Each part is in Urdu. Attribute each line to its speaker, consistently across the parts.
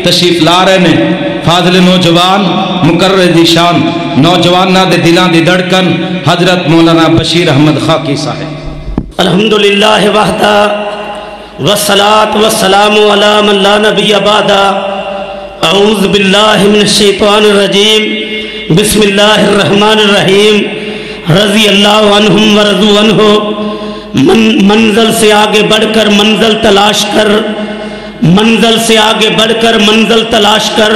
Speaker 1: تشریف لا رہے نے فاضل نوجوان مقرر دی شان نوجوانہ دے دلاں دی دھڑکن حضرت مولانا بشیر احمد خاکی صاحب۔
Speaker 2: الحمدللہ وحدہ والصلاة والسلام علی من لا نبی بعدہ۔ اعوذ باللہ من الشیطان الرجیم، بسم اللہ الرحمن الرحیم۔ رضی اللہ عنہم ورضوا عنہ۔ منزل سے آگے بڑھ کر منزل تلاش کر، منزل سے آگے بڑھ کر منزل تلاش کر،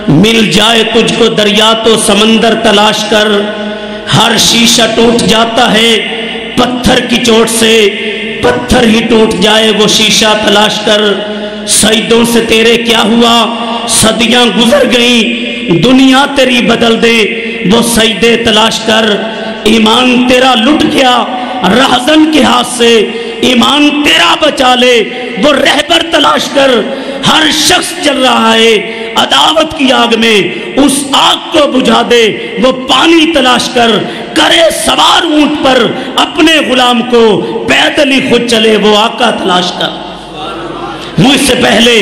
Speaker 2: مل جائے تجھ کو دریا تو سمندر تلاش کر۔ ہر شیشہ ٹوٹ جاتا ہے پتھر کی چوٹ سے، پتھر ہی ٹوٹ جائے وہ شیشہ تلاش کر۔ سجدوں سے تیرے کیا ہوا، صدیاں گزر گئیں، دنیا تیری بدل دے وہ سجدے تلاش کر۔ ایمان تیرا لٹ گیا رہزن کے ہاتھ سے، ایمان تیرا بچا لے وہ رہبر تلاش کر۔ ہر شخص چل رہا ہے عداوت کی آگ میں، اس آگ کو بجھا دے وہ پانی تلاش کر۔ کرے سوار اونٹ پر اپنے غلام کو، پیدل ہی خود چلے وہ آقا تلاش کر۔ مجھ سے پہلے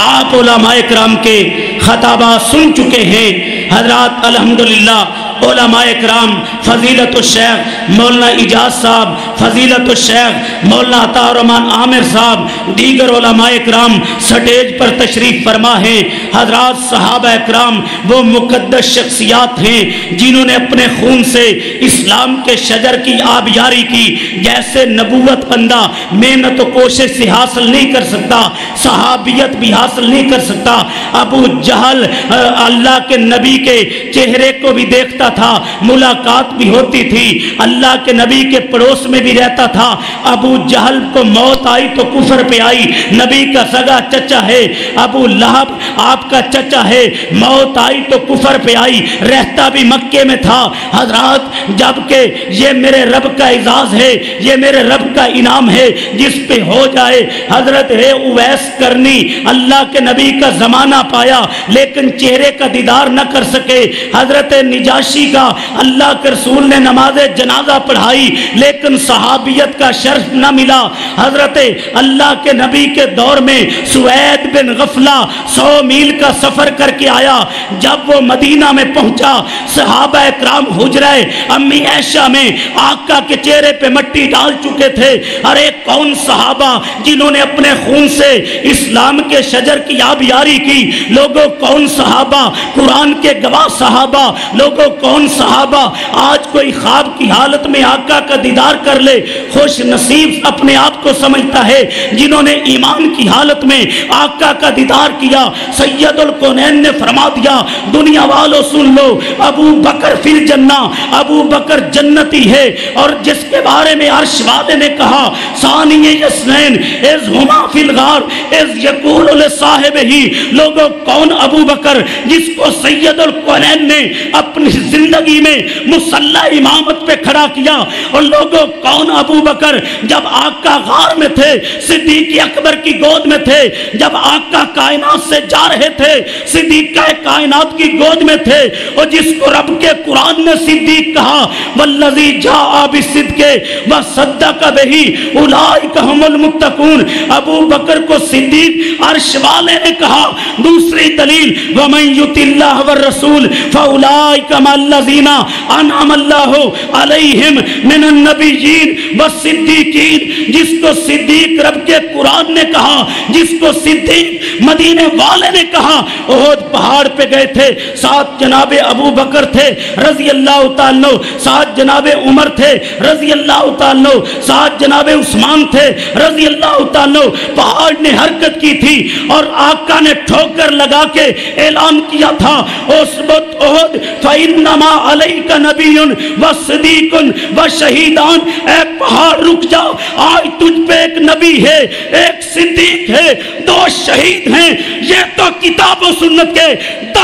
Speaker 2: آپ علماء کرام کے خطابات سن چکے ہیں حضرات۔ الحمدللہ علماء کرام فضیلت الشیخ مولانا اجاز صاحب، فضیلت الشیخ مولانا عطا الرحمن عامر صاحب، دیگر علماء کرام سٹیج پر تشریف فرما ہیں۔ حضرات صحابہ کرام وہ مقدس شخصیات ہیں جنہوں نے اپنے خون سے اسلام کے شجر کی آبیاری کی۔ جیسے نبوت بندہ محنت و کوشش سے حاصل نہیں کر سکتا، صحابیت بھی حاصل نہیں کر سکتا۔ ابو جہل اللہ کے نبی کے چہرے کو بھی دیکھتا تھا، ملاقات بھی ہوتی تھی، اللہ کے نبی کے پڑوس میں بھی رہتا تھا۔ ابو جہل کو موت آئی تو کفر پہ آئی، نبی کا سگا چچا ہے۔ ابو لہب آپ کا چچا ہے، موت آئی تو کفر پہ آئی، رہتا بھی مکے میں تھا۔ حضرات جبکہ یہ میرے رب کا اعزاز ہے، یہ میرے رب کا انعام ہے جس پہ ہو جائے۔ حضرت اویس کرنی اللہ کے نبی کا زمانہ پایا لیکن چہرے کا دیدار نہ کر سکے۔ حضرت نجاشی کا اللہ کے رسول نے نماز جنازہ پڑھائی لیکن صحابیت کا شرف نہ ملا۔ حضرت اللہ کے نبی کے دور میں سوید بن غفلہ 100 میل کا سفر کر کے آیا۔ جب وہ مدینہ میں پہنچا صحابہ اکرام حجرہ امی عائشہ میں آقا کے چہرے پہ مٹی ڈال چکے تھے۔ ارے کون صحابہ جنہوں نے اپنے خون سے اسلام کے شجر کی آبیاری کی؟ لوگوں کون صحابہ قرآن کے گواہ صحابہ؟ لوگوں کون صحابہ آج کوئی خواب کی حالت میں آقا کا دیدار کر لے؟ خوش نصیب اپنے آپ کو سمجھتا ہے جنہوں نے ایمان کی حالت میں آقا کا دیدار کیا۔ سید الکونین نے فرما دیا دنیا والوں سن لو، ابو بکر فی الجنہ، ابو بکر جنتی ہے۔ اور جس کے بارے میں عرش والے نے کہا ثانی یسنین اذ ہما فی الغار اذ یقول لصاحبہ، لوگوں کون ابو بکر جس کو سید الکونین نے اپنی زندگی میں مصلی امامت پہ کھڑا کیا؟ اور لوگوں کون ابو بکر جب آقا غار میں تھے، صدیق اکبر کی گود میں تھے، جب آقا کائنات سے جا رہے تھے صدیق کائنات کی گود میں تھے، اور جس کو رب کے قرآن نے صدیق کہا والذی جاء بالصدق وصدق بہ اولئک ھم المتقون۔ ابو بکر کو صدیق عرش والے نے کہا۔ دوسری دلیل ومن یطع اللہ والرسول فاولئک مع الذین انعم اللہ علیہم من النبیین والصدیقین۔ جس کو صدیق رب کے قرآن نے کہا، جس کو صدیق مدینے والے نے کہا۔ احد پہاڑ پہ گئے تھے، ساتھ جناب ابو بکر تھے رضی اللہ تعالیٰ، ساتھ جناب عمر تھے رضی اللہ تعالیٰ، ساتھ جناب عثمان تھے رضی اللہ تعالیٰ۔ پہاڑ نے حرکت کی تھی اور آقا نے ٹھوکر لگا کے اعلان کیا تھا اثبت احد فإنما علیک نبی وصدیق وشہیدان۔ اے پہاڑ رک جاؤ، آج تجھ پہ ایک نبی ہے، ایک صدیق ہے، 2 شہید ہیں۔ یہ تو کتاب و سنت کے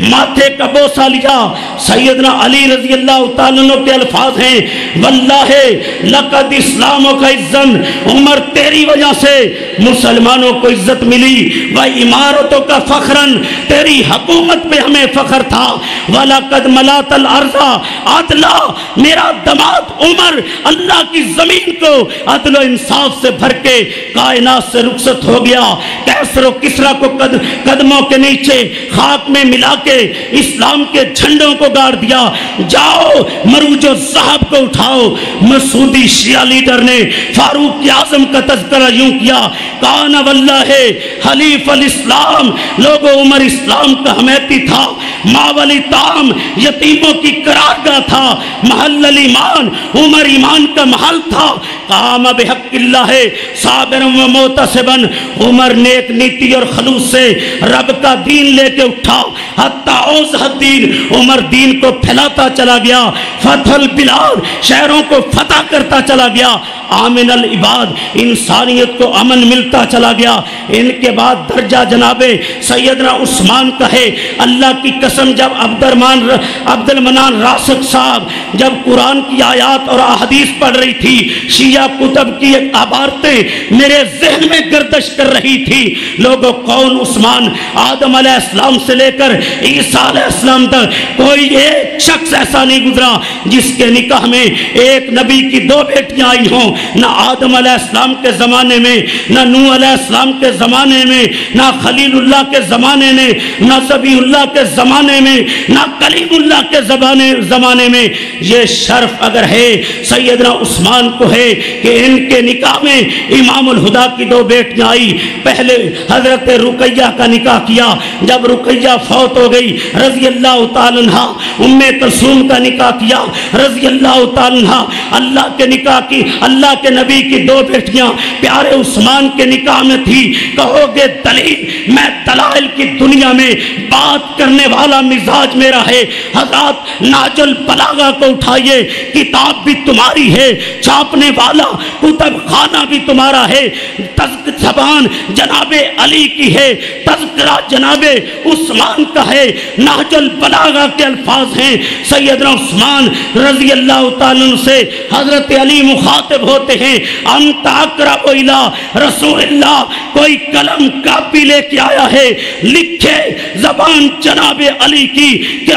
Speaker 2: ماتھے کا بوسہ لیا۔ سیدنا علی رضی اللہ تعالیٰ عنہ کے الفاظ ہیں، واللہ لقد اسلاموں کا عزت، عمر تیری وجہ سے مسلمانوں کو عزت ملی، و عمارتوں کا فخرن، تیری حکومت پہ ہمیں فخر تھا، وَلَقَدْ مَلَاتَ الْأَرْضَ عَدْلًا، میرا دماد عمر اللہ کی زمین کو عدل و انصاف سے بھر کے کائنات سے رخصت ہو گیا، کیسر و کسریٰ کو قدموں کے نیچے خاک میں ملا کے اسلام کے جھنڈوں کو گاڑ دیا۔ جاؤ مروج و ذہب کو اٹھاؤ۔ مسعودی شیعہ لیڈر نے فاروق اعظم کا تذکرہ یوں کیا، کان واللہ حلیف الاسلام، لوگوں عمر اسلام کا حمیتی تھا، ماولی تام یتیموں کی قرارگاہ تھا، محل الایمان عمر ایمان کا محل تھا، قام بحق اللہ صابرا و محتسبا، عمر نیک نیتی اور خلوص سے رب کا دین لے کے اٹھا، حتی اوضح الدین، عمر دین کو پھیلاتا چلا گیا، فتح البلاد شہروں کو فتح کرتا چلا گیا، آمن العباد انسانیت کو امن ملتا چلا گیا۔ ان کے بعد درجہ جناب سیدنا عثمان کا ہے۔ اللہ کی قسم جب عبد المنان راسخ صاحب جب قرآن کی آیات اور احادیث پڑھ رہی تھی، شیعہ کتب کی ایک عبارتیں میرے ذہن میں گردش کر رہی تھی، لوگوں کون عثمان، آدم علیہ السلام سے لے کر عیسیٰ علیہ السلام تک کوئی ایک شخص ایسا نہیں گزرا جس کے نکاح میں ایک نبی کی دو بیٹیاں آئی ہوں، نہ آدم علیہ السلام کے زمانے میں، نہ نوح علیہ السلام کے زمانے میں، نہ خلیل اللہ کے زمانے میں، نہ ذبیح اللہ کے زمانے میں، نہ کلیم اللہ کے زمانے میں۔ یہ شرف اگر ہے سیدنا عثمان کو ہے کہ ان کے نکاح میں امام الہدا کی دو بیٹیاں آئی۔ پہلے حضرت رقیہ کا نکاح کیا، جب رقیہ فوت ہو گئی رضی اللہ تعالیٰ عنہ، ام کلثوم کا نکاح کیا رضی اللہ تعالیٰ عنہ، اللہ کے نکاح کی، اللہ کے نبی کی دو بیٹیاں پیارے عثمان کے نکاح میں تھی۔ کہو گے دلیل، میں دلائل کی دنیا میں بات کرنے والا مزاج میرا ہے۔ حضرات نہج البلاغہ کو اٹھائیے، کتاب بھی تمہاری ہے، چھاپنے والا کتب خانہ بھی تمہارا ہے، زبان جناب علی کی ہے، تذکرہ جناب عثمان کا ہے، نہج البلاغہ کے الفاظ ہیں۔ سیدنا عثمان رضی اللہ تعالیٰ عنہ سے حضرت علی مخاطب ہوتے ہیں، انت اقرب الی رسول اللہ، کوئی قلم کاپی لے کے آیا ہے، لکھے زبان جناب علی کی کہ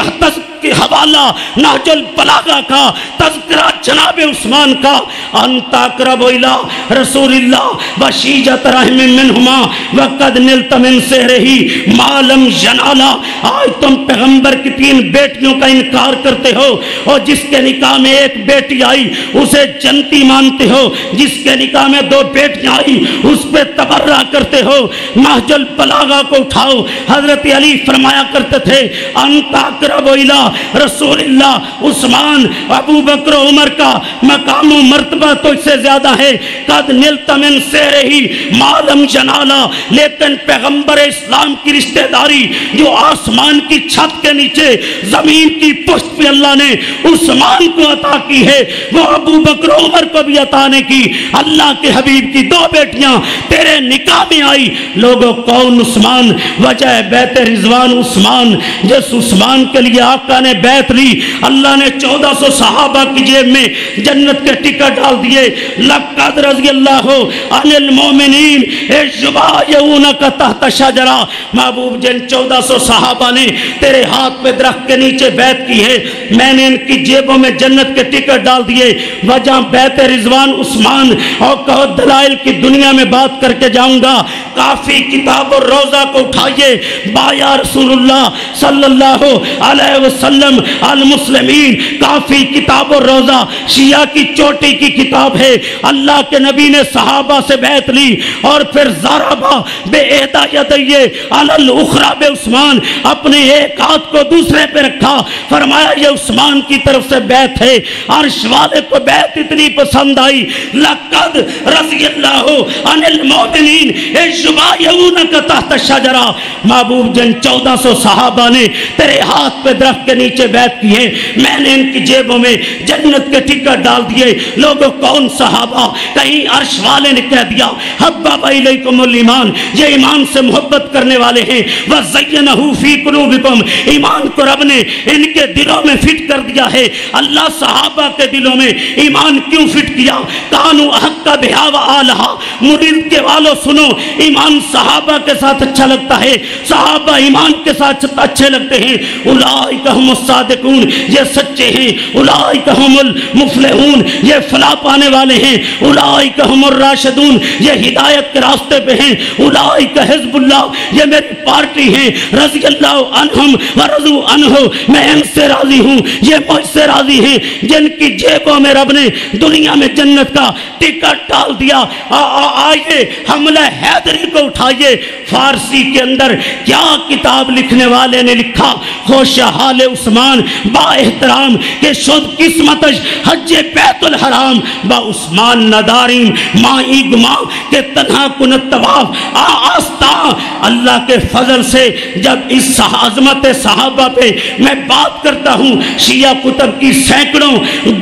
Speaker 2: کے حوالہ نہج البلاغہ کا، تذکرہ جناب عثمان کا، انت اقرب الی رسول اللہ وشیجت رحم منہما وقد نلت من سحرہی ما لم ینالا۔ آج تم پیغمبر کی تین بیٹیوں کا انکار کرتے ہو، اور جس کے نکاح میں ایک بیٹی آئی اسے جنتی مانتے ہو، جس کے نکاح میں دو بیٹیاں آئی اس پہ تبرہ کرتے ہو۔ نہج البلاغہ کو اٹھاؤ، حضرت علی فرمایا کرتے تھے، انت اقرب الی رسول اللہ۔ عثمان ابو بکر عمر کا مقام و مرتبہ تو اس سے زیادہ ہے، قد نلت من سحرہی ما لم ینالا، لیکن پیغمبر اسلام کی رشتہ داری جو آسمان کی چھت کے نیچے زمین کی پشت پہ اللہ نے عثمان کو عطا کی ہے، وہ ابو بکر عمر کو بھی عطا نے کی۔ اللہ کے حبیب کی دو بیٹیاں تیرے نکاح میں آئی، لوگوں کون عثمان؟ وجہ بیت رضوان عثمان، جس عثمان کے لیے آقا نے بیعت لی، اللہ نے 1400 صحابہ کی جیب میں جنت کے ٹکٹ ڈال دیے۔ لقد رضی اللہ عن المومنین اذ یبایعونک تحت شجرہ، محبوب جن 1400 صحابہ نے تیرے ہاتھ پہ درخت کے نیچے بیعت کی ہے، میں نے ان کی جیبوں میں جنت کے ٹکٹ ڈال دیے۔ وجہ بیت رضوان عثمان، اور کہو دلائل کی دنیا میں بات کر کے جاؤں گا۔ کافی کتاب اور روضہ کو اٹھائیے، بایا رسول اللہ صلی اللہ علیہ وسلم المسلمین، کافی کتاب اور روضہ شیعہ کی چوٹی کی کتاب ہے۔ اللہ کے نبی نے صحابہ سے بیعت لی اور پھر ضربہ بے احدی یدیہ علی الاخری بے عثمان، اپنے ایک ہاتھ کو دوسرے پہ رکھا، فرمایا یہ عثمان کی طرف سے بیعت ہے۔ عرش والے کو بیعت اتنی پسند آئی، لقد رضی اللہ عن المؤمنین اذ یبایعونک تحت الشجرہ، محبوب جن 1400 صحابہ نے تیرے ہاتھ پہ درخت کے کے نیچے بیعت کی ہے، میں نے ان کی جیبوں میں جنت کے ٹکٹ ڈال دیے۔ لوگوں کون صحابہ؟ کہیں عرش والے نے کہہ دیا حبب الیکم الایمان، یہ ایمان سے محبت کرنے والے ہیں، وزینہ فی قلوبکم، ایمان کو رب نے ان کے دلوں میں فٹ کر دیا ہے۔ اللہ صحابہ کے دلوں میں ایمان کیوں فٹ کیا؟ کانوا احق بہا وآلہا، مرید کے والوں سنو، ایمان صحابہ کے ساتھ اچھا لگتا ہے، صحابہ ایمان کے ساتھ اچھے لگتے ہیں۔ اولئک هم الصادقون، یہ سچے ہیں۔ اولئک هم المفلحون، یہ فلاح پانے والے ہیں۔ اولئک هم الراشدون، یہ ہدایت کے راستے پہ ہیں۔ اولئک حزب اللہ، یہ میری پارٹی ہیں۔ رضی اللہ عنہم ورضوا عنہ، میں ان سے راضی ہوں، یہ مجھ سے راضی ہیں، جن کی جیبوں میں رب نے دنیا میں جنت کا ٹکٹ ڈال دیا۔ آئیے حملہ حیدری کو اٹھائیے۔ فارسی کے اندر کیا کتاب لکھنے والے نے لکھا؟ خوشحال عثمان با احترام کہ شد قسمتش حج بیت الحرام، با عثمان نداریم مائی گما کہ تنہا کنت طواف آستان۔ اللہ کے فضل سے جب اس عظمت صحابہ پہ میں بات کرتا ہوں، شیعہ کتب کی سینکڑوں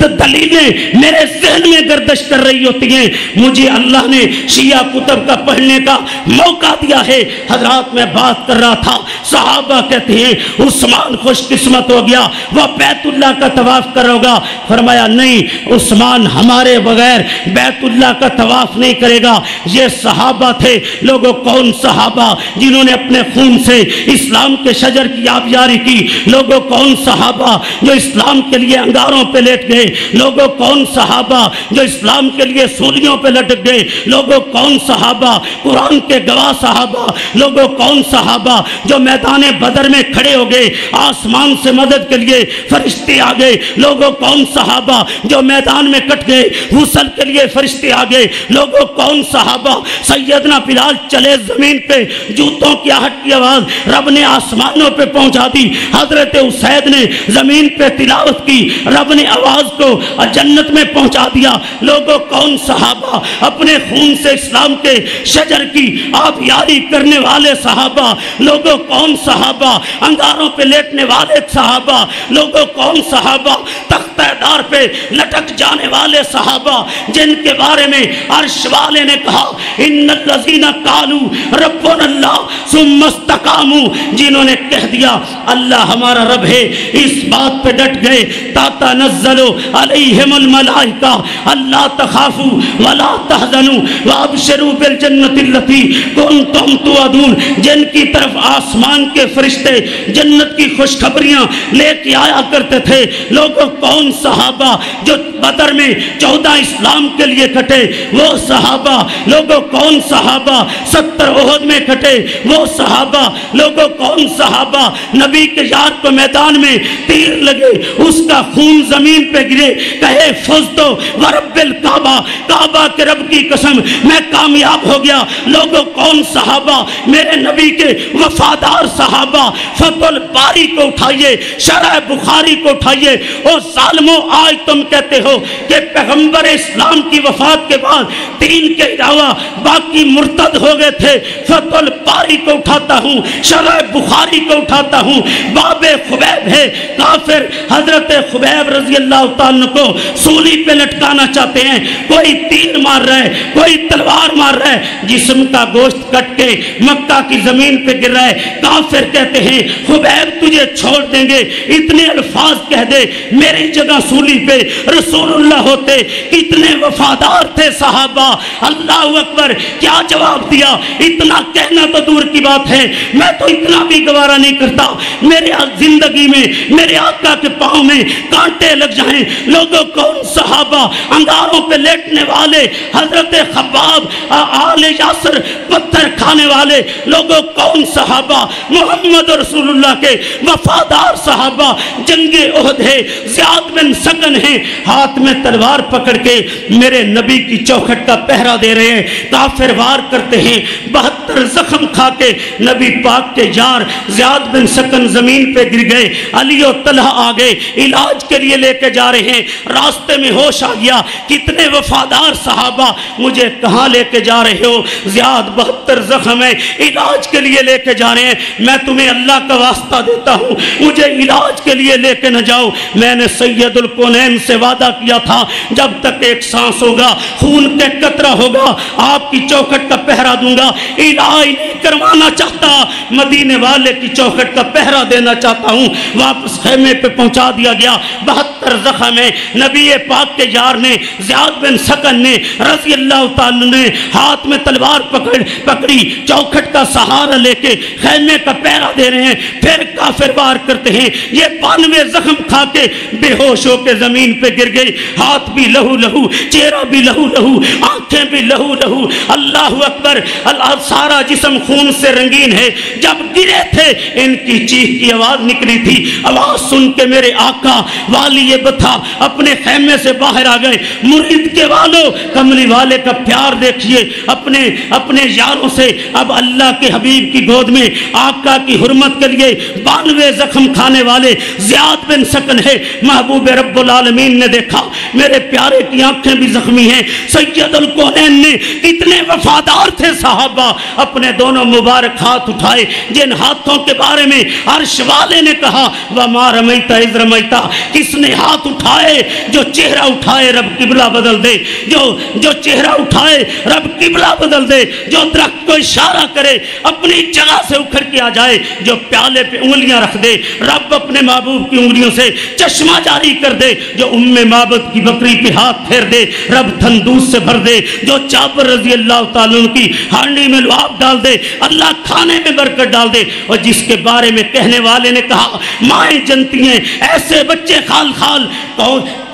Speaker 2: دلیلیں میرے ذہن میں گردش کر رہی ہوتی ہیں۔ مجھے اللہ نے شیعہ کتب کا پڑھنے کا موقع دیا ہے۔ حضرات میں بات کر رہا تھا، صحابہ کہتے ہیں عثمان خوش قسمت ہو گیا، وہ بیت اللہ کا طواف کرو گا۔ فرمایا نہیں، عثمان ہمارے بغیر بیت اللہ کا طواف نہیں کرے گا۔ یہ صحابہ تھے۔ لوگوں کون صحابہ جنہوں نے اپنے خون سے اسلام کے شجر کی آبیاری کی؟ لوگوں کون صحابہ جو اسلام کے لیے انگاروں پہ لیٹ گئے؟ لوگوں کون صحابہ جو اسلام کے لیے سولیوں پہ لٹک گئے؟ لوگوں کون صحابہ قرآن کے گواہ صحابہ؟ لوگوں کون صحابہ جو میدان بدر میں کھڑے ہو گئے، آسمان سے مدد کے لیے فرشتے آ گئے؟ لوگوں کون صحابہ جو میدان میں کٹ گئے، غسل کے لیے فرشتے آ گئے؟ لوگوں کون صحابہ؟ سیدنا بلال چلے زمین پہ، جوتوں کی آہٹ کی آواز رب نے آسمانوں پہ پہنچا دی۔ حضرت اسید نے زمین پہ تلاوت کی، رب نے آواز کو جنت میں پہنچا دیا۔ لوگوں کون صحابہ اپنے خون سے اسلام کے شجر کی آبیاری کرنے والے صحابہ؟ لوگوں کون صحابہ انگاروں پہ لیٹنے والے صحابہ؟ لوگوں کون صحابہ تختہ دار پہ لٹک جانے والے صحابہ جن کے بارے میں عرش والے نے کہا ان الذین قالوا ربنا اللہ ثم استقاموا، جنہوں نے کہہ دیا اللہ ہمارا رب ہے، اس بات پہ ڈٹ گئے تتنزل علیہم الملائکہ اللہ تخافوا ولا تحزنوا وابشروا بالجنۃ التي کنتم توعدون، جن کی طرف آسمان کے فرشتے جنت کی خوشخبریاں لے کے آیا کرتے تھے۔ لوگوں کون صحابہ جو بدر میں 14 اسلام کے لیے کٹے؟ وہ صحابہ۔ لوگوں کون صحابہ 70 احد میں کٹے؟ وہ صحابہ۔ لوگوں کون صحابہ نبی کے یار کو میدان میں تیر لگے، اس کا خون زمین پہ گرے، کہے فزتو ورب الکعبہ، کعبہ کے رب کی قسم میں کامیاب ہو گیا۔ لوگوں کون صحابہ میرے نبی کے وفادار صحابہ؟ فتح الباری کو اٹھائیے، شرح بخاری کو اٹھائیے۔ او ظالموں، آج تم کہتے ہو کہ پیغمبر اسلام کی وفات کے بعد 3 کے علاوہ باقی مرتد ہو گئے تھے۔ فتح الباری کو اٹھاتا ہوں، شرح بخاری کو اٹھاتا ہوں۔ باب خبیب ہے کافر، حضرت خبیب رضی اللہ تعالیٰ کو سولی پہ لٹکانا چاہتے ہیں، کوئی تیر مار رہا ہے، کوئی تلوار مار رہا ہے، جسم کا گوشت کٹ کے مکہ کی زمین پہ گر رہا ہے۔ کافر کہتے ہیں خبیب تجھے چھوڑ دیں گے، اتنے الفاظ کہہ دے میری جگہ سولی پہ رسول اللہ ہوتے۔ کتنے وفادار تھے صحابہ، اللہ اکبر۔ کیا جواب دیا؟ اتنا کہنا تو دور کی بات ہے، میں تو اتنا بھی گوارا نہیں کرتا میرے زندگی میں میرے آقا کے پاؤں میں کانٹے لگ جائیں۔ لوگوں کون صحابہ انگاروں پہ لیٹنے والے، حضرت خباب آل یاسر پتھر کھانے والے؟ لوگوں کون صحابہ محمد رسول اللہ کے وفادار صحابہ؟ جنگ احد ہے، زیاد بن سکن ہیں، ہاتھ میں تلوار پکڑ کے میرے نبی کی چوکھٹ کا پہرا دے رہے ہیں۔ کافر وار کرتے ہیں، 72 72 زخم کھا کے نبی پاک کے یار زیاد بن سکن زمین پہ گر گئے. علی و طلحہ آ گئے, علاج کے لیے لے کے جا رہے ہیں. راستے میں ہوش آ گیا, کتنے وفادار صحابہ, مجھے کہاں لے کے جا رہے ہو؟ زیاد 72 زخم ہے, علاج کے لیے لے کے جا رہے ہیں. میں تمہیں اللہ کا واسطہ دیتا ہوں, مجھے علاج کے لیے لے کے نہ جاؤ. میں نے سید الکونین سے وعدہ کیا تھا, جب تک ایک سانس ہوگا, خون کے قطرہ ہوگا, آپ کی چوکھٹ کا پہرا دوں گا. علاج نہیں کروانا چاہتا, مدینے والے کی چوکھٹ کا پہرا دینا چاہتا ہوں. واپس خیمے پہ پہنچا دیا گیا. 72 زخم ہے. نبی پاک کے یار نے, زیاد بن سکن نے رضی اللہ تعالی نے ہاتھ میں تلوار پکڑی, چوکھٹ کا سہارا لے کے خیمے کا پہرا دے رہے ہیں. پھر کافر وار کرتے ہیں. یہ 92 زخم کھا کے بے ہوش ہو کے زمین پہ گر گئے. ہاتھ بھی لہو لہو, چہرہ بھی لہو لہو, آنکھیں بھی لہو لہو. اللہ اکبر, اللہ, سارا جسم خون سے رنگین ہے. جب گرے تھے ان کی چیخ کی آواز نکلی تھی. آواز سن کے میرے آقا والی بتا اپنے خیمے سے باہر آ گئے. مرید کے والوں, کملی والے کا پیار دیکھیے اپنے یاروں سے. اب اللہ کے حبیب کی گود میں آقا کی حرمت کے لیے 92 زخم کھانے والے زیاد بن سکن ہے. محبوب رب العالمین نے دیکھا میرے پیارے کی آنکھیں بھی زخمی ہیں. سید الکونین نے, کتنے وفادار تھے صحابہ, اپنے دونوں مبارک ہاتھ اٹھائے, جن ہاتھوں کے بارے میں عرش والے نے کہا وما رمیت اذ رمیت. کس نے ہاتھ اٹھائے؟ جو چہرہ اٹھائے رب قبلہ بدل دے, جو چہرہ اٹھائے رب قبلہ بدل دے, جو درخت کو اشارہ کرے اپنی جگہ سے اکھڑ کے آ جائے, جو پیالے پہ انگلیاں رکھ دے رب اپنے محبوب کی انگلیوں سے چشمہ جاری کر دے, جو معبد کی بکری پہ ہاتھ پھیر دے رب تندوس سے بھر دے, جو جابر رضی اللہ تعالیٰ عنہ کی ہانڈی میں لعاب ڈال دے اللہ کھانے میں برکت ڈال دے. اور جس کے بارے میں کہنے والے نے کہا مائیں جنتی ہیں ایسے بچے خال خال,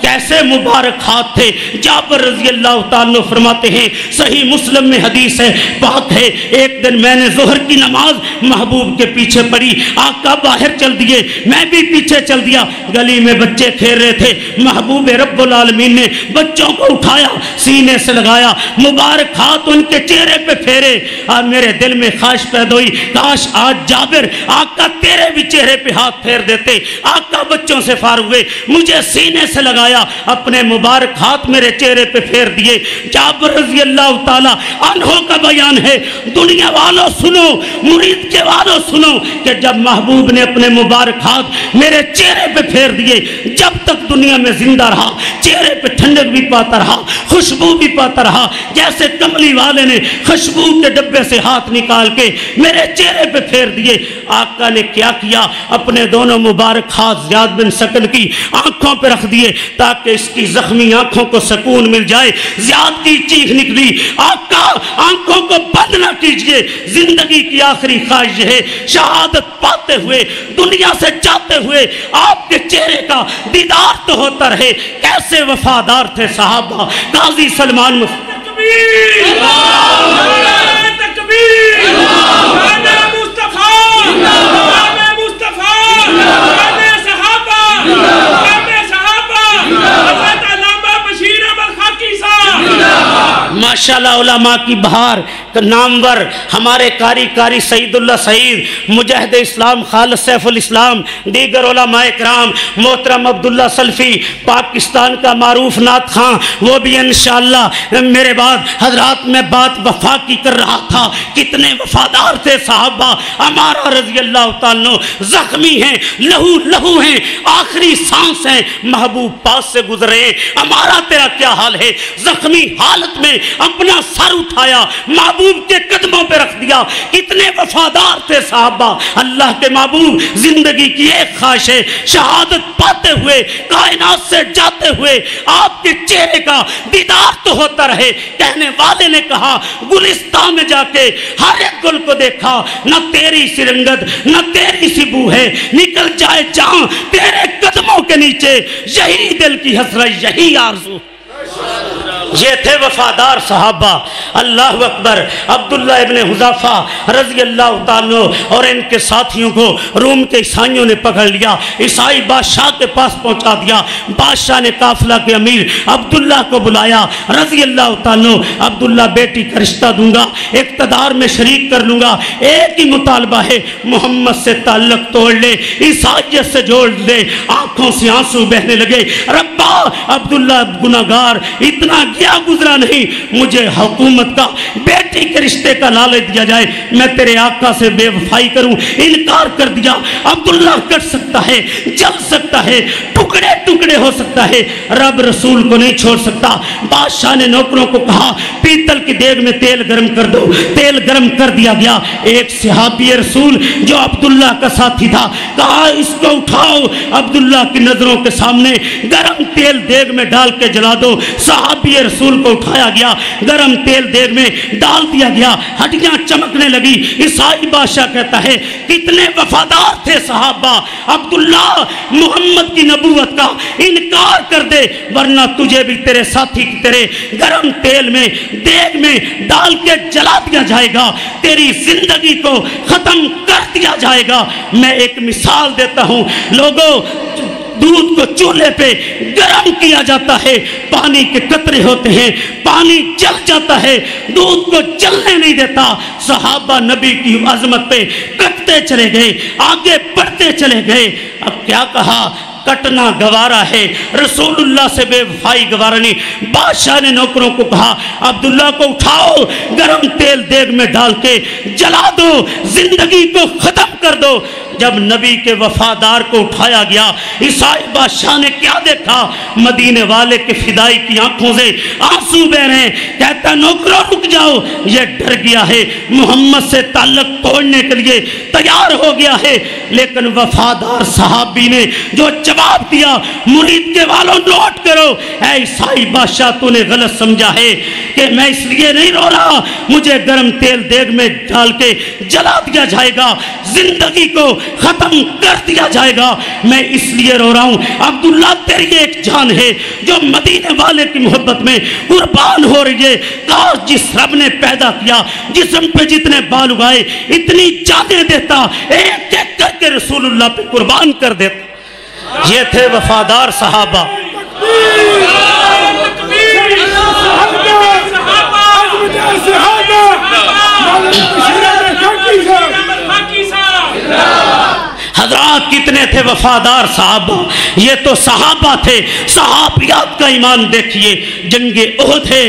Speaker 2: کیسے مبارک ہاتھ تھے. جابر رضی اللہ تعالیٰ فرماتے ہیں, صحیح مسلم میں حدیث ہے, پاک ہے, ایک دن میں نے ظہر کی نماز محبوب کے پیچھے پڑھی. آقا باہر چل دیے, میں بھی پیچھے چل دیا. گلی میں بچے کھیل رہے تھے. محبوب رب العالمین نے بچوں کو اٹھایا, سینے سے لگایا, مبارک ہاتھ ان کے چہرے پہ پھیرے. اور میرے دل میں خواہش پیدا ہوئی, کاش آج جابر آقا تیرے بھی چہرے پہ ہاتھ پھیر دیتے. آقا بچوں سے فارغ ہوئے, مجھے سینے سے لگایا, اپنے مبارک ہاتھ میرے چہرے پہ پھیر دیے. جابر رضی اللہ تعالی عنہ کا بیان ہے, دنیا والوں سنو, مرید کے والوں سنو, کہ جب محبوب نے اپنے مبارک ہاتھ میرے چہرے پہ پھیر دیے, جب تک دنیا میں زندہ رہا چہرے پہ ٹھنڈک بھی پاتا رہا, خوشبو بھی پاتا رہا. جیسے کملی والے نے خوشبو کے ڈبے سے ہاتھ نکال کے میرے چہرے پہ پھیر دیے. آقا نے کیا کیا, اپنے دونوں مبارک ہاتھ زیاد بن سکن کی آنکھوں پہ رکھ دیے تاکہ اس کی زخمی آنکھوں کو سکون مل جائے. زیاد کی چیخ نکلی, آقا آنکھوں کو بند نہ کیجئے, زندگی کی آخری خواہش ہے شہادت پاتے ہوئے, دنیا سے جاتے ہوئے آپ کے چہرے کا دیدار تو ہوتا رہے. کیسے وفادار تھے صحابہ. قاضی سلمان ماشاءاللہ علماء کی بہار نامور ہمارے کاری سعید اللہ سعید, مجاہد اسلام خالد سیف الاسلام, دیگر علماء اکرام, محترم عبداللہ سلفی پاکستان کا معروف نعت خواں, وہ بھی انشاءاللہ میرے بعد. حضرات میں بات وفا کی کر رہا تھا, کتنے وفادار تھے صحابہ. ہمارا رضی اللہ تعالیٰ زخمی ہیں, لہو لہو ہیں, آخری سانس ہیں, محبوب پاس سے گزرے. ہمارا تیرا کیا حال ہے؟ زخمی حالت میں اپنا سر اٹھایا, محبوب کے قدموں پہ رکھ دیا. کتنے وفادار تھے صحابہ. اللہ کے محبوب زندگی کی ایک خواہش ہے شہادت پاتے ہوئے, کائنات سے جاتے ہوئے آپ کے چہرے کا دیدار تو ہوتا رہے. کہنے والے نے کہا گلستان میں جا کے ہر ایک گل کو دیکھا, نہ تیری سی رنگت نہ تیری سی بو ہے, نکل جائے جہاں تیرے قدموں کے نیچے, یہی دل کی حسرت یہی آرزو. یہ تھے وفادار صحابہ. اللہ اکبر. عبداللہ ابن حذافہ رضی اللہ تعالیٰ اور ان کے ساتھیوں کو روم کے عیسائیوں نے پکڑ لیا, عیسائی بادشاہ کے پاس پہنچا دیا. بادشاہ نے قافلہ کے امیر عبداللہ کو بلایا رضی اللہ تعالیٰ. عبداللہ بیٹی کا رشتہ دوں گا, اقتدار میں شریک کر لوں گا, ایک ہی مطالبہ ہے, محمد سے تعلق توڑ لے, عیسائیت سے جوڑ لے. آنکھوں سے آنسو بہنے لگے. ربا عبداللہ گناہگار, اتنا گیا گزرا نہیں, مجھے حکومت کا بیٹی کے رشتے کا لالچ دیا جائے, میں تیرے آقا سے بے وفائی کروں. انکار کر دیا. عبداللہ کٹ سکتا ہے, جل سکتا ہے, ٹکڑے ٹکڑے ہو سکتا ہے, رب رسول کو نہیں چھوڑ سکتا. بادشاہ نے نوکروں کو کہا پیتل کی دیگ میں تیل گرم کر دو. تیل گرم کر دیا گیا. ایک صحابی رسول جو عبداللہ کا ساتھی تھا کہا اس کو اٹھاؤ, عبداللہ کی نظروں کے سامنے گرم تیل دیگ میں ڈال کے جلا دو. صحابی رسول کو اٹھایا گیا, گرم تیل دیگ میں ڈال دیا گیا, ہڈیاں چمکنے لگی. عیسائی بادشاہ کہتا ہے کتنے وفادار تھے صحابہ. عبداللہ محمد کی نبوت کا انکار کر دے ورنہ تجھے بھی تیرے ساتھی کی طرح گرم تیل میں دیگ میں ڈال کے جلا دیا جائے گا, تیری زندگی کو ختم کر دیا جائے گا. میں ایک مثال دیتا ہوں لوگوں, دودھ کو چولہے پہ گرم کیا جاتا ہے, پانی کے قطرے ہوتے ہیں, پانی جل جاتا ہے, دودھ کو جلنے نہیں دیتا. صحابہ نبی کی عظمت پہ کٹتے چلے گئے, آگے بڑھتے چلے گئے. اب کیا کہا, کٹنا گوارا ہے, رسول اللہ سے بے وفائی گوارا نہیں. بادشاہ نے نوکروں کو کہا عبداللہ کو اٹھاؤ, گرم تیل دیگ میں ڈال کے جلا دو, زندگی کو ختم کر دو. جب نبی کے وفادار کو اٹھایا گیا, عیسائی بادشاہ نے کیا دیکھا, مدینے والے کے فدائی کی آنکھوں سے آنسو بہ رہے ہیں. کہتا نوکروں رک جاؤ, یہ ڈر گیا ہے, محمد سے تعلق توڑنے کے لیے تیار ہو گیا ہے. لیکن وفادار صحابی نے جو جواب دیا, مرید کے والوں نوٹ کرو, اے عیسائی بادشاہ تو نے غلط سمجھا ہے کہ میں اس لیے نہیں رو رہا, مجھے گرم تیل دیگ میں ڈال کے جلا دیا جائے گا, زندگی کو ختم کر دیا جائے گا, میں اس لیے رو رہا ہوں. عبداللہ تیری ایک جان ہے جو مدینے والے کی محبت میں قربان ہو رہی ہے. کاش جس رب نے پیدا کیا, جسم پہ جتنے بال اگائے, اتنی جانیں دیتا, ایک ایک کر کے رسول اللہ پہ قربان کر دیتا. یہ تھے وفادار صحابہ. حضرات کتنے تھے وفادار صحابہ. یہ تو صحابہ تھے. صحابیات کا ایمان دیکھیے. جنگ احد ہے,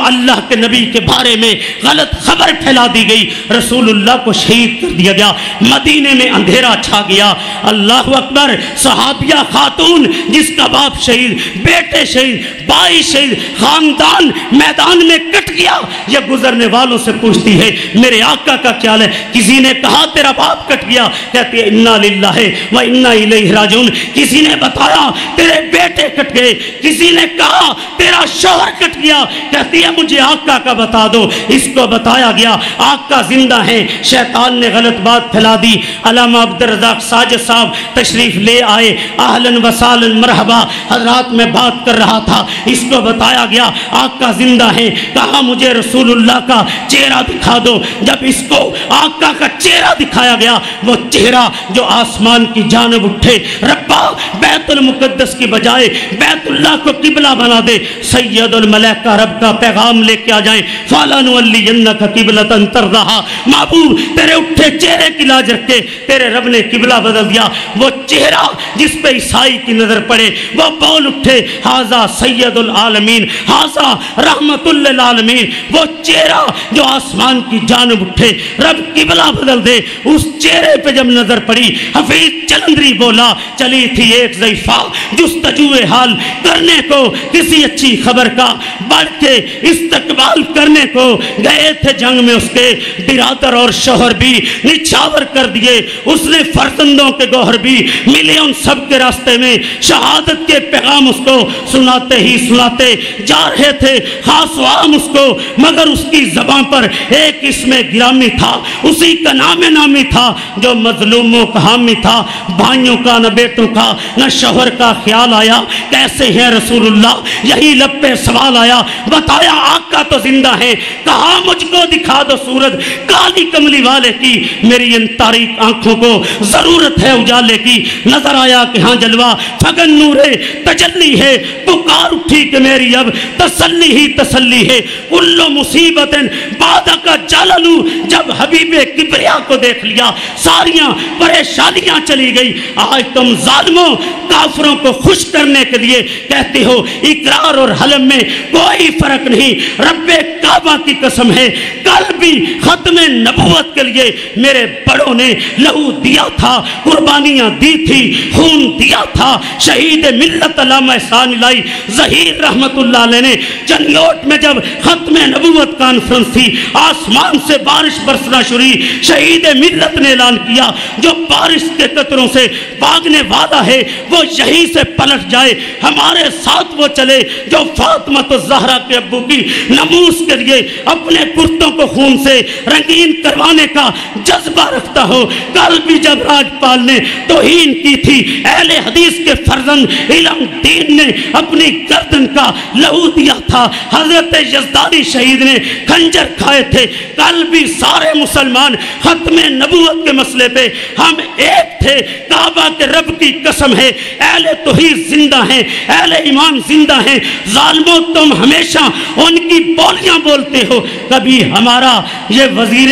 Speaker 2: اللہ کے نبی کے بارے میں غلط خبر پھیلا دی گئی, رسول اللہ کو شہید کر دیا گیا, مدینے میں اندھیرا چھا گیا. اللہ اکبر. صحابیہ خاتون جس کا باپ شہید, بیٹے شہید, بھائی شہید, خاندان میدان میں کٹ گیا. یہ گزرنے والوں سے پوچھتی ہے میرے آقا کا کیا ہے. کسی نے کہا تیرا باپ کٹ گیا, کہتی ہے انا للہ و انا الیہ راجعون. کسی نے بتایا تیرے بیٹے کٹ گئے, کسی نے کہا تیرا شوہر کٹ گیا, کہتی ہے مجھے آقا کا بتا دو. اس کو بتایا گیا آقا زندہ ہیں. شیطان نے غلط بات پھیلا دی. علامہ عبدالرزاق ساجد صاحب تشریف لے آئے. اہلاً و سہلاً مرحبا. حضرات میں بات کر رہا تھا, اس کو بتایا گیا آقا زندہ ہیں. کہا مجھے رسول اللہ کا چہرہ دکھا دو. جب اس کو آقا کا چہرہ دکھایا گیا, وہ چہرہ جو آسمان کی جانب اٹھے, ربا بیت المقدس کی بجائے بیت اللہ کو قبلہ بنا دے. سید الملائکہ رب کا پیغام لے کے آ جائیں. فَلَنُوَلِّيَنَّكَ قِبْلَةً تَرْضَاهَا. معبود تیرے اٹھے چہرے کی لاج رکھے, تیرے رب نے قبلہ بدل دیا. وہ چہرہ جس پہ عیسائی کی نظر پڑے, وہ بول اٹھے ہاذا سید العالمین, ہاذا رحمت للعالمین. وہ چہرہ جو آسمان کی جانب اٹھے, رب قبلہ بدل دے. اس چہرے پہ جب نظر پڑی, حفیظ جلندری بولا چلی تھی ایک ضعیفہ جستجوئے حال کرنے کو, کسی اچھی خبر کا بڑھ کے استقبال کرنے کو. گئے تھے جنگ میں اس کے برادر اور شوہر بھی نچھاور کر دیے. اس نے فرزندوں کے گوہر بھی ملے ان سب کے راستے میں. شہادت کے پیغام اس کو سناتے ہی سناتے جا رہے تھے, خاص و عام اس کو, مگر اس کی زبان پر ایک اسم گرامی تھا, اسی کا نام نامی تھا جو مظلوموں کا حامی تھا، بھائیوں کا نہ بیٹوں کا نہ شوہر کا خیال آیا، کیسے ہیں رسول اللہ؟ یہی لب پہ سوال آیا، بتایا آقا تو زندہ ہیں، کہا مجھ کو دکھا دو صورت کالی کملی والے کی، میری ان تاریک آنکھوں کو ضرورت ہے اجالے کی۔ نظر آیا کہ ہاں جلوہ فگن نور تجلی ہے، پکار اٹھی کہ میری اب تسلی ہی تسلی ہے، کل مصیبت بعد کا جاللو، جب حبیب کبریا کو دیکھ لیا ساریاں پریشانیاں چلی گئی۔ آج تم ظالموں کافروں کو خوش کرنے کے لیے کہتے ہو اقرار اور حلم میں کوئی فرق نہیں، رب کعبہ کی قسم ہے کل بھی ختم نبوت کے لیے میرے بڑوں نے لہو دیا تھا، قربانیاں دی تھی، خون دیا تھا۔ شہید ملت علامہ احسان الہی ظہیر رحمت اللہ علیہ نے چنیوٹ میں جب ختم نبوت کانفرنس تھی، آسمان سے بارش برسنا شروع، شہید ملت نے اعلان کیا جو بارش کے قطروں سے بھاگنے والا ہے وہ یہیں سے پلٹ جائے، ہمارے ساتھ وہ چلے جو فاطمہ الزہرا کے ابو کی ناموس کے لیے اپنے کرتوں کو خون سے رنگین کروانے کا جذبہ رکھتا ہو۔ کل بھی جب راجپال نے توہین کی تھی اہل حدیث کے فرزند علم دین نے اپنی گردن کا لہو دیا تھا، حضرت یزدانی شہید نے خنجر کھائے تھے، کل بھی سارے مسلمان ختم نبوت کے مسئلے پہ ہم ایک تھے۔ کعبہ کے رب کی قسم ہے اہل توحید زندہ ہیں، اہل ایمان زندہ ہیں۔ ظالموں تم ہمیشہ ان کی بولیاں بولتے ہو، کبھی ہمارا یہ وزیر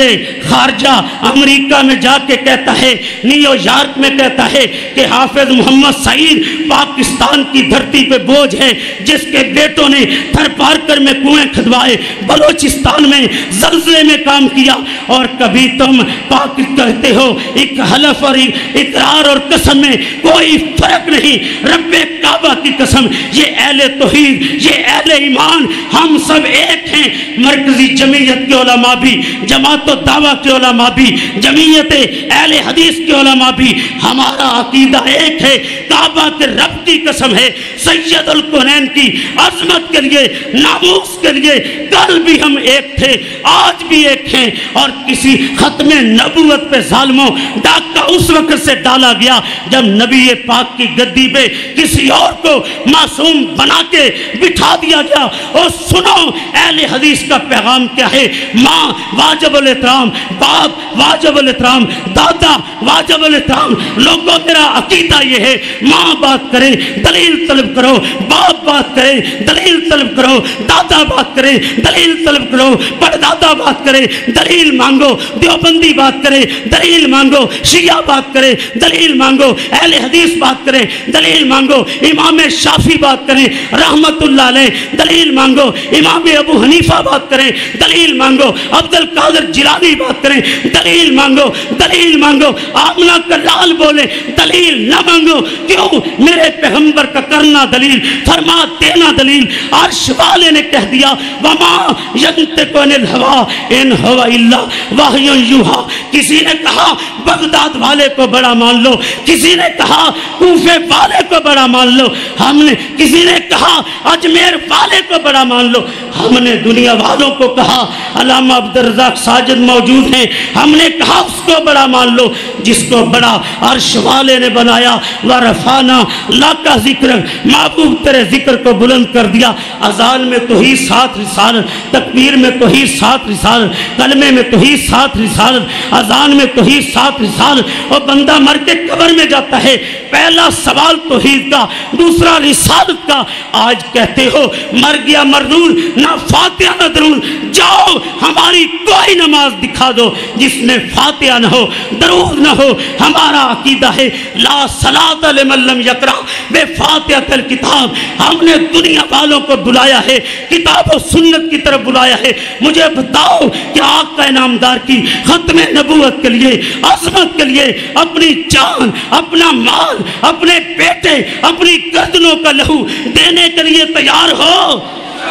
Speaker 2: خارجہ امریکہ میں جا کے کہتا ہے، نیو یارک میں کہتا ہے کہ حافظ محمد سعید پاکستان کی دھرتی پہ بوجھ ہے، جس کے بیٹوں نے تھر پارکر میں کنویں کھدوائے، بلوچستان میں زلزلے میں کام کیا، اور کبھی تم پاک کہتے ہو ایک حلف اور اقرار اور قسم میں کوئی فرق نہیں، رب کعبہ کی قسم یہ اہل توحید یہ اہل ایمان ہم سب ایک ہیں۔ مرکزی جمعیت کے علماء بھی، جماعت الدعوہ کے علماء بھی، جمعیت اہل حدیث کے علماء بھی، ہمارا عقیدہ ایک ہے، کعبہ کے رب کی قسم ہے، سید الکونین کی عظمت کے لیے ناموس کے لیے کل بھی ہم ایک تھے، آج بھی ایک ہیں۔ اور کسی ختم نبوت پہ ظالموں ڈاکہ اس وقت سے ڈالا گیا جب نبی پاک کی گدی پہ کسی اور کو معصوم بنا کے بٹھا دیا گیا۔ اور سنو اہل حدیث کا پیغام کیا ہے، ماں واجب الاحترام، باپ واجب الاحترام، دادا واجب الاحترام۔ لوگوں میرا عقیدہ یہ ہے، ماں بات کرے دلیل طلب کرو، باپ بات کرے دلیل طلب کرو، دادا بات کرے دلیل طلب کرو، پردادا بات کرے دلیل مانگو، دیوبندی بات کرے دلیل مانگو، شیعہ بات کرے دلیل مانگو، اہل حدیث بات کرے دلیل مانگو، امام شافعی بات کریں رحمت اللہ علیہ دلیل مانگو، امام ابو حنیفہ بات کریں دلیل مانگو، عبد القادر جیلانی بات کریں دلیل مانگو، دلیل مانگو، آمنہ کا لال بولے دلیل نہ مانگو۔ کیوں؟ میرے پیغمبر کا کرنا دلیل، فرما دینا دلیل۔ عرش والے نے کہہ دیا وما ینطق عن الہوی ان ہوا الا وحی یوحی۔ کسی نے کہا بغداد والے کو بڑا مان لو، کسی نے کہا کوفے والے کو بڑا مان لو، ہم نے کسی نے کہا اجمیر والے کو بڑا مان لو، ہم نے دنیا والوں کو کہا علامہ عبدالرزاق ساجد موجود ہیں، ہم نے کہا اس کو بڑا مان لو جس کو بڑا عرش والے نے بنایا۔ ورفعنا لک ذکرک، محبوب تیرے ذکر کو بلند کر دیا۔ اذان میں تو ہی 7 رسالت، تکبیر میں تو ہی 7 رسالت، کلمے میں تو ہی 7 رسالت، اذان میں تو ہی 7 رسالت۔ اور بندہ مر کے قبر میں جاتا ہے، پہلا سوال توحید کا، دوسرا رسالت کا۔ آج کہتے ہو مر گیا مردود، نہ فاتحہ نہ درود، جاؤ ہماری کوئی نماز دکھا دو جس میں فاتحہ نہ ہو درود نہ ہو۔ ہمارا عقیدہ ہے لا صلاۃ لمن لم یقرأ بفاتحۃ الکتاب۔ ہم نے دنیا والوں کو بلایا ہے، کتاب و سنت کی طرف بلایا ہے۔ مجھے بتاؤ کہ آقا نامدار کی ختم نبوت کے لیے، عظمت کے لیے اپنی جان، اپنا مال، اپنے بیٹے، اپنی گردنوں کا لہو دینے کے لیے تیار ہو؟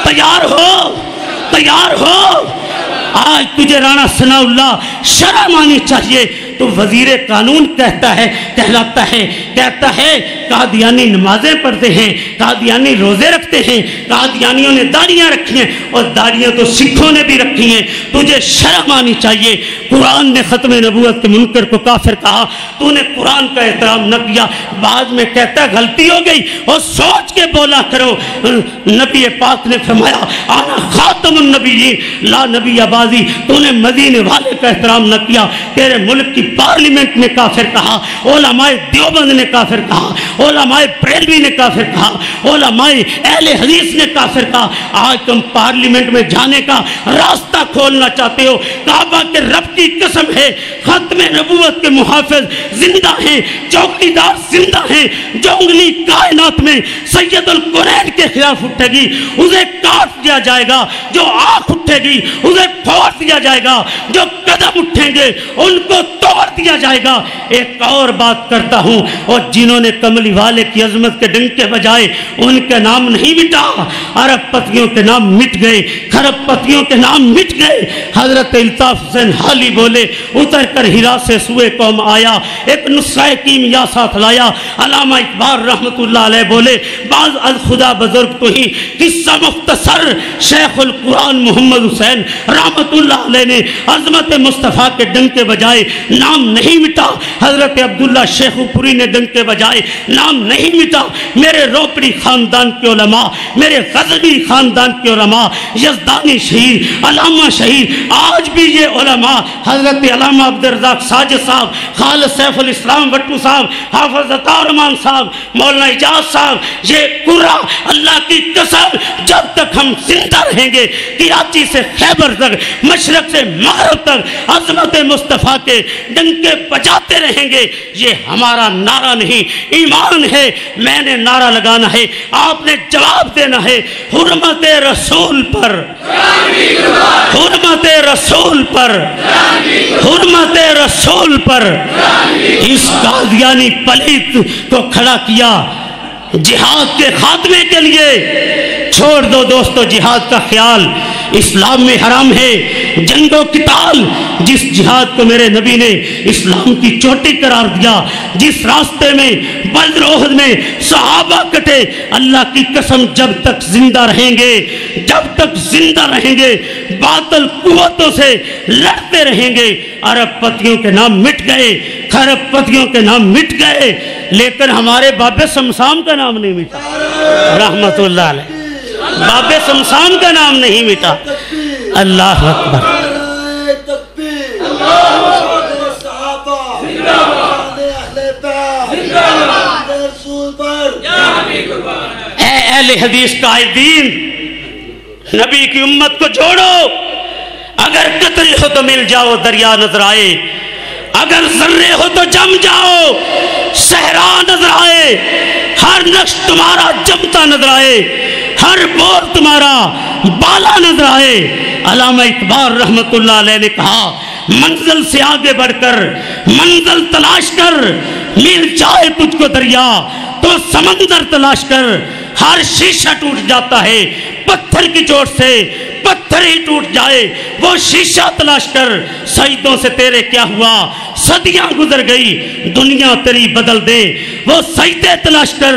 Speaker 2: تیار ہو؟ تیار ہو؟ آج تجھے رانا ثناء اللہ شرم آنی چاہیے، تو وزیر قانون کہلاتا ہے، کہتا ہے قادیانی نمازیں پڑھتے ہیں، قادیانی روزے رکھتے ہیں، قادیانیوں نے داڑیاں رکھی ہیں اور داڑیاں تو سکھوں نے بھی رکھی ہیں، تجھے شرم آنی چاہیے۔ قرآن نے ختم نبوت کے منکر کو کافر کہا، تو نے قرآن کا احترام نہ کیا، بعد میں کہتا ہے غلطی ہو گئی اور سوچ کے بولا کرو۔ نبی پاک نے فرمایا آنا خاتم النبیین لا نبی بازی، تو نے مدینے والے کا احترام نہ کیا، تیرے ملک کی پارلیمنٹ نے کافر کہا، علماء دیوبند نے کافر کہا، علماء بریلوی نے کافر کہا، علماء اہل حدیث نے کافر کہا۔ آج تم پارلیمنٹ میں جانے کا راستہ کھولنا چاہتے ہو، کعبہ کے رب کی قسم ہے ختم نبوت کے محافظ زندہ ہیں، چوکیدار زندہ ہیں، جو انگلی کائنات میں سید القرین کے خلاف اٹھے گی اسے کاٹ دیا جائے گا، جو آنکھ اٹھے گی اسے پھوڑ دیا جائے گا، جو قدم اٹھیں گے ان کو توڑ دیا جائے گا۔ ایک اور بات کرتا ہوں، اور جنہوں نے کملی والے کی عظمت کے ڈنکے بجائے ان کے نام نہیں مٹا، عرب پتیوں کے نام مٹ گئے، خرب پتیوں کے نام مٹ گئے۔ حضرت الطاف حسین حالی بولے اتر کر ہرا سے سوئے قوم آیا، ایک نسخہ کیمیا ساتھ لایا۔ علامہ اقبال رحمت اللہ علیہ بولے بعض از خدا بزرگ تو ہی قصہ مختصر، شیخ القرآن محمد حسین رحمت اللہ علیہ نے عظمت مصطفیٰ کے ڈنکے بجائے نام نہیں مٹا، حضرت عبداللہ شیخ پوری نے ڈنکے بجائے نام نہیں مٹا۔ میرے روپڑی خاندان کے علماء، میرے غزنی خاندان کے علماء، یزدانی شہید، علامہ شہید، آج بھی یہ علماء حضرت علامہ عبدالرزاق ساجد صاحب، خالد سیف الاسلام وٹو صاحب، حافظ عطا رحمان صاحب، مولانا اجاز صاحب، یہ قرہ اللہ کی قسم جب تک ہم زندہ رہیں گے، کراچی سے خیبر تک، مشرق سے مغرب تک عظمت مصطفیٰ کے ڈنکے بجاتے رہیں گے۔ یہ ہمارا نعرہ نہیں، ایمان ہے۔ میں نے نعرہ لگانا ہے، آپ نے جواب دینا ہے، حرمت رسول پر، حرمت رسول پر، حرمت رسول پر۔ اس قادیانی پلیت کو کھڑا کیا جہاد کے خاتمے کے لیے۔ چھوڑ دو دوستو جہاد کا خیال، اسلام میں حرام ہے جنگ و قتال۔ جس جہاد کو میرے نبی نے اسلام کی چوٹی قرار دیا، جس راستے میں بدر احد میں صحابہ کٹے، اللہ کی قسم جب تک زندہ رہیں گے، جب تک زندہ رہیں گے باطل قوتوں سے لڑتے رہیں گے۔ عرب پتیوں کے نام مٹ گئے، خرب پتیوں کے نام مٹ گئے، لیکن ہمارے باب سمسام کا نام نہیں مٹا، رحمت اللہ علیہ۔ باب سمسام کا نام نہیں مٹا۔ اللہ اکبر۔ اے اہل حدیث قائدین، نبی کی امت کو جوڑو۔ اگر قطرے ہو تو مل جاؤ دریا نظر آئے، اگر ذرے ہو تو جم جاؤ صحرا نظر آئے، ہر نقش تمہارا جمتا نظر آئے، ہر بور تمہارا بالا نظر آئے۔ علامہ اقبال رحمت اللہ علیہ نے کہا منزل سے آگے بڑھ کر منزل تلاش کر، مل جائے تجھ کو دریا تو سمندر تلاش کر، ہر شیشہ ٹوٹ جاتا ہے پتھر کی چوٹ سے، پتھر ہی ٹوٹ جائے وہ شیشہ تلاش کر، سجدوں سے تیرے کیا ہوا صدیاں گزر گئی، دنیا تیری بدل دے وہ سجدے تلاش کر،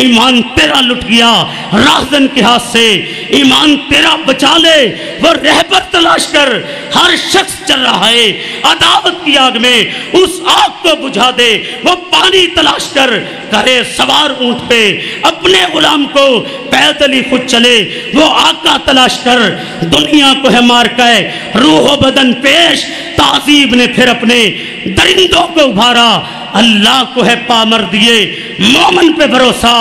Speaker 2: ایمان تیرا لٹ گیا راہزن کے ہاتھ سے، ایمان تیرا بچا لے وہ رہبر تلاش کر، ہر شخص چل رہا ہے عداوت کی آگ میں، اس آگ کو بجھا دے وہ پانی تلاش کر، کرے سوار اونٹ پہ اپنے غلام کو، پیدل خود چلے وہ آقا تلاش کر، دنیا کو ہے مار کے روح و بدن پیش، تعذیب نے پھر اپنے درندوں کو ابھارا، اللہ کو ہے پامر دیے مومن پہ بھروسہ،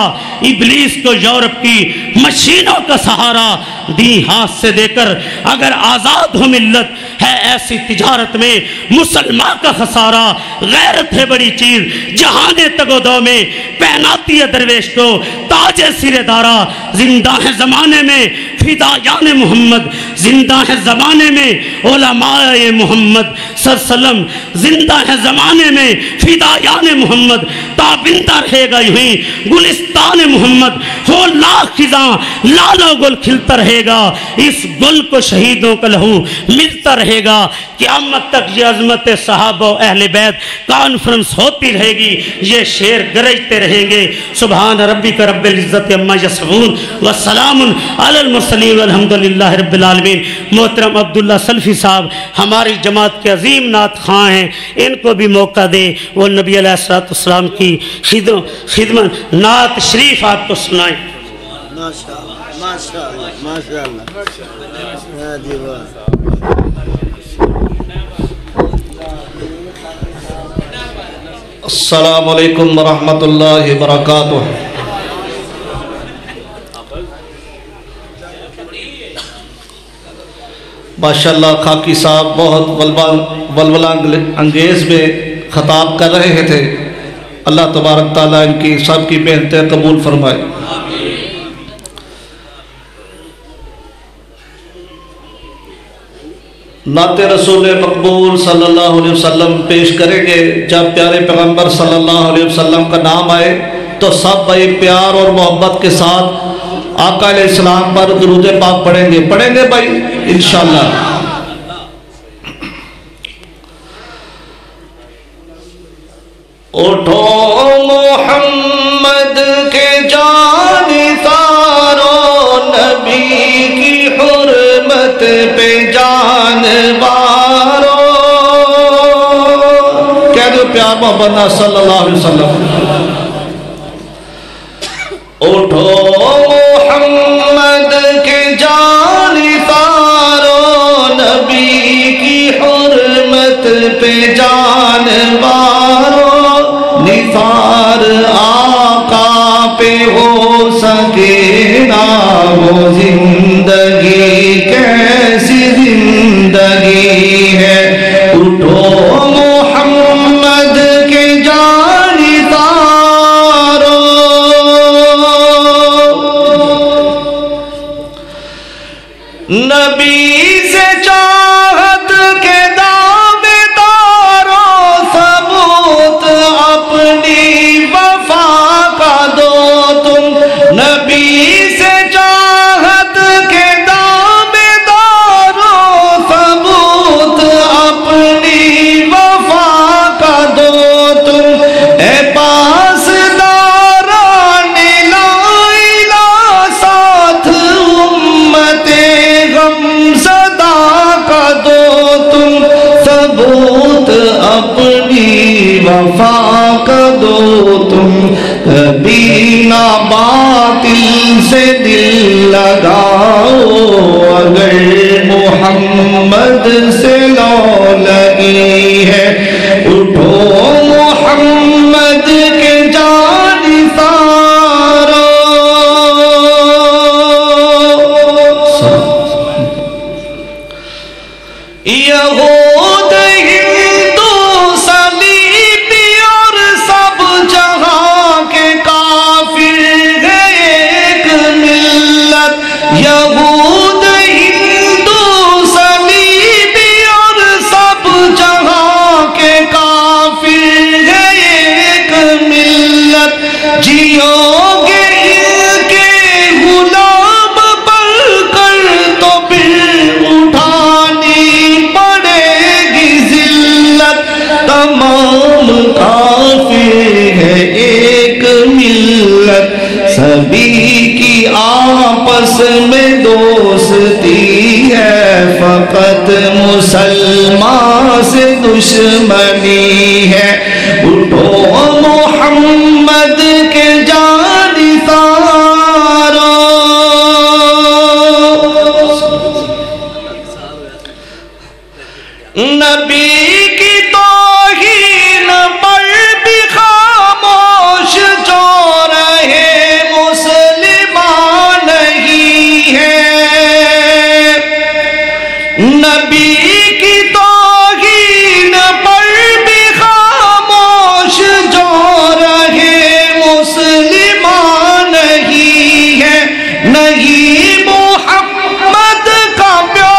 Speaker 2: ابلیس کو یورپ کی مشینوں کا سہارا، دی ہاتھ سے دے کر اگر آزاد ہو ملت ہے ایسی تجارت میں مسلمان کا خسارہ، غیرت ہے بڑی چیز جہاں تگو دو میں پہناتی ہے درویش کو تاج سر دارا، زندہ ہے زمانے میں فدایان محمد زندہ ہے زمانے میں علماء محمد صلی اللہ علیہ وسلم، زندہ ہے زمانے میں فدایان محمد، تابندہ رہے گا یہیں گلستان محمد، ہو لاکھ خزاں لالو گل کھلتا رہے گا، اس گل کو شہیدوں کا لہو ملتا رہے گا، قیامت تک یہ عظمت صحابہ و اہل بیت کانفرنس ہوتی رہے گی، یہ شعر گرجتے رہیں گے۔ سبحان ربک رب العزت عما یصفون والسلام علی المرسلین والحمدللہ رب العالمین۔ محترم عبداللہ سلفی صاحب ہماری جماعت کے عظیم نعت خواں ہیں، ان کو بھی موقع دے، وہ نبی علیہ السلام کی خدمت نعت شریف آپ کو سنائیں۔
Speaker 3: السلام علیکم ورحمۃ اللہ وبرکاتہ۔ ماشاءاللہ خاکی صاحب بہت ولولہ انگیز میں خطاب کر رہے تھے، اللہ تبارک تعالیٰ ان کی سب کی محنتیں قبول فرمائے۔ نعت رسول مقبول صلی اللہ علیہ وسلم پیش کریں گے۔ جب پیارے پیغمبر صلی اللہ علیہ وسلم کا نام آئے تو سب بڑے پیار اور محبت کے ساتھ آقا علیہ السلام پر درود پاک پڑھیں گے بھائی انشاءاللہ۔ اٹھو محمد کے جانثارو، نبی کی حرمت پہ جانوارو، کہہ دو پیار محمد صلی اللہ علیہ وسلم۔ اٹھو محمد کے جانثارو، نبی کی حرمت پہ جانوارو، نثار آقا پہ ہو سکے نا وہ زندگی، کیسی زندگی ہے۔ اٹھو محمد کے جانثارو، نبی سے چاہت کے دعوے دارو، ثبوت اپنی وفا کا دو تم، نبی سے چاہت کے دعوے دارو، ثبوت اپنی وفا کا دو تم، اے پاس داران لا الہ ساتھ امت غم زدہ کا دو تم، ثبوت اپنی وفا کا دو تم، کبھی نہ باطل سے دل لگاؤ، اگر محمد سے لو لگی ہے۔ اٹھو محمد کے جانثارو، یہود ہندو صلیبی اور سب جہاں کے کافر ہے ایک ملت، یہود ہندو صلیبی اور سب جہاں کے کافر ہے ایک ملت، جیو گے ان کے غلام بن کر تو پھر اٹھانی پڑے گی ذلت، تمام کافر ہے ایک ملت، سبھی کی آپس میں دوستی ہے، فقط مسلمان سے دشمنی ہے۔ اٹھو محمد کے جانثارو، نبی کی توہین پر بھی خاموش جو رہے مسلمان نہیں ہے، نبی کی توہین پر بھی خاموش جو رہے مسلمان نہیں ہے، نہیں محمد کا پیار